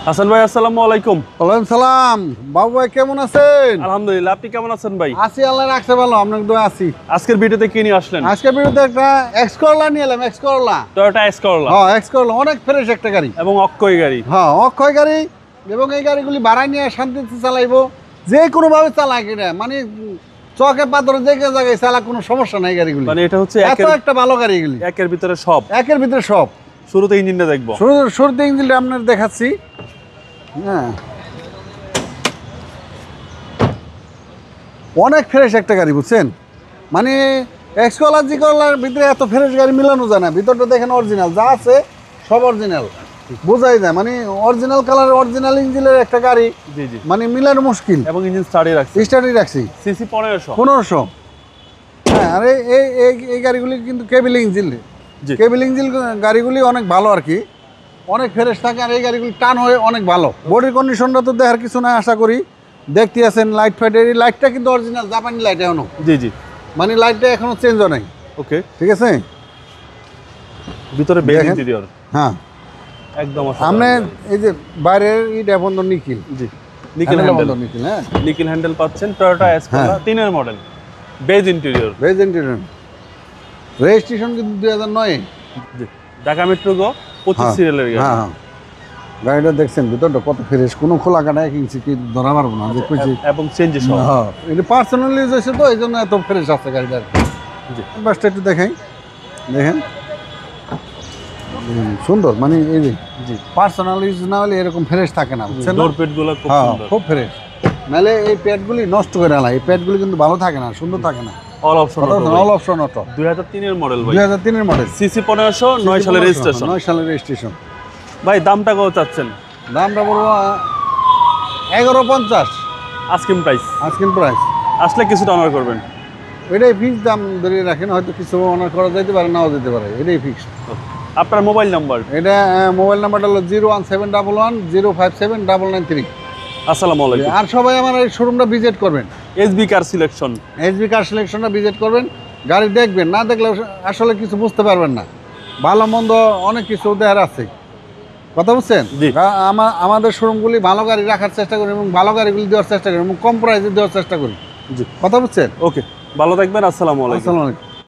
হাসান ভাই আসসালামু আলাইকুম। ওয়ালাইকুম সালাম। বাবু ভাই কেমন আছেন? আলহামদুলিল্লাহ, আপনি কেমন আছেন ভাই? আছি, আল্লাহ রাখছে ভালো। আপনাকে তো আছি। আজকের ভিডিওতে কি নিয়ে আসলেন? আজকের ভিডিওতে একটা এক্স করলা নিয়ে এলাম। এক্স করলা, টয়োটা এক্স করলা। হ্যাঁ এক্স করলা অনেক ফ্রেশ একটা গাড়ি এবং অক্ষয় গাড়ি। হ্যাঁ অক্ষয় গাড়ি। এবং এই গাড়িগুলি ভাড়ায় নিয়ে শান্তিতে চালাইবো, যে কোনোভাবে চালায় কিনা, মানে চকে পাথরে যে জায়গায় চালা কোনো সমস্যা নাই গাড়িগুলি। মানে এটা হচ্ছে এত একটা ভালো গাড়ি এগুলি, একের ভিতরে সব। একের ভিতরে সব। শুরুতে ইঞ্জিনটা দেখবো। শুরুতে ইঞ্জিনটা আপনার দেখাচ্ছি। হ্যাঁ অনেক ফ্রেশ একটা গাড়ি, বুঝছেন? মানে এক্স করলা জি করলার ভিতরে এত ফ্রেশ গাড়ি মিলানো যায় না। ভিতরটা দেখেন অরিজিনাল, যা আছে সব অরিজিনাল, বোঝাই যায়। মানে অরিজিনাল কালার, অরিজিনাল ইঞ্জিনের একটা গাড়ি, জি জি, মানে মিলানো মুশকিল। এবং ইঞ্জিন স্টার্টই রাখছে, স্টার্টই রাখছি সিসি 1500। 1500। হ্যাঁ, আর এই গাড়িগুলি কিন্তু কেবিল ইঞ্জিন। জি, কেবিল ইঞ্জিন গাড়িগুলি অনেক ভালো আর কি, অনেক ফ্রেশ থাকে। আর এই গাড়িগুলি টান হয়ে অনেক ভালো। বডির কন্ডিশনটা তো দেখার কিছু না, আশা করি দেখতে আছেন। লাইট ফাইট, এই লাইটটা কিন্তু অরিজিনাল জাপানি লাইট এখনো। জি জি, মানে লাইটটা এখনো চেঞ্জ হয় নাই। ওকে, ঠিক আছে। ভিতরে বেজ দেখেন। ইন্টেরিয়র হ্যাঁ একদম সামনে এই যে বাইরের ইটা বন্ধ নিকিল, জি, নিকেল হ্যান্ডেল। নিকিল। হ্যাঁ নিকেল হ্যান্ডেল পাচ্ছেন টয়োটা এক্স করলা 3 এর model, beige interior. Beige interior. Registration কিন্তু 2009। জি, ঢাকা মেট্রো গো 25 সিরিয়ালের গাড়ি। হ্যাঁ হ্যাঁ, গাড়িটা দেখছেন ভিতরটা কত ফ্রেশ, কোনো খোলা কাটা 1 ইঞ্চি কি ধরা পারবো না যে কইছি। এবং চেঞ্জ সহ। হ্যাঁ, এটা পার্সোনাল ইউজ হয়েছে তো, এই জন্য এত ফ্রেশ আছে গাড়িটা। জি, বাসটা একটু দেখাই, দেখেন সুন্দর। মানে এই যে জি, পার্সোনাল ইউজ না হলে এরকম ফ্রেশ থাকে না, বুঝছেন? ডোর পেট গুলো খুব হ্যাঁ সুন্দর। খুব ফ্রেশ। নাহলে এই প্যাডগুলি নষ্ট করে আলা, এই প্যাডগুলি কিন্তু ভালো থাকে না, সুন্দর থাকে না। All option all option auto, 2003 এর মডেল ভাই। 2003 এর মডেল, সিসি 1500, 9 সালের রেজিস্ট্রেশন। 9 সালের রেজিস্ট্রেশন। ভাই দামটা কত চাচ্ছেন? দামটা বলবো 1150 আস্কিং প্রাইস। আজকের প্রাইস। আসলে কিছুটা অনার করবেন। এটাই ফিক্স দাম ধরে রাখেন, হয়তো কিছু অনার করা যেতে পারে, নাও যেতে পারে, এটাই ফিক্স। আপনার মোবাইল নাম্বার? এটা মোবাইল নাম্বারটা হলো 01711057993। আসসালামু আলাইকুম। আর সবাই আমার এই শোরুমটা ভিজিট করবেন, SB car selection. SB car সিলেকশনটা ভিজিট করবেন। গাড়ি দেখবেন, না দেখলে আসলে কিছু বুঝতে পারবেন না। ভালো মন্দ অনেক কিছু দেখার আছে, কথা বুঝছেন? জি। আমাদের শোরুমগুলি ভালো গাড়ি রাখার চেষ্টা করি এবং ভালো গাড়িগুলি দেওয়ার চেষ্টা করি এবং কম প্রাইসে দেওয়ার চেষ্টা করি। জি, কথা বুঝছেন? ওকে, ভালো থাকবেন। আসসালামু আলাইকুম। আসসালামু আলাইকুম।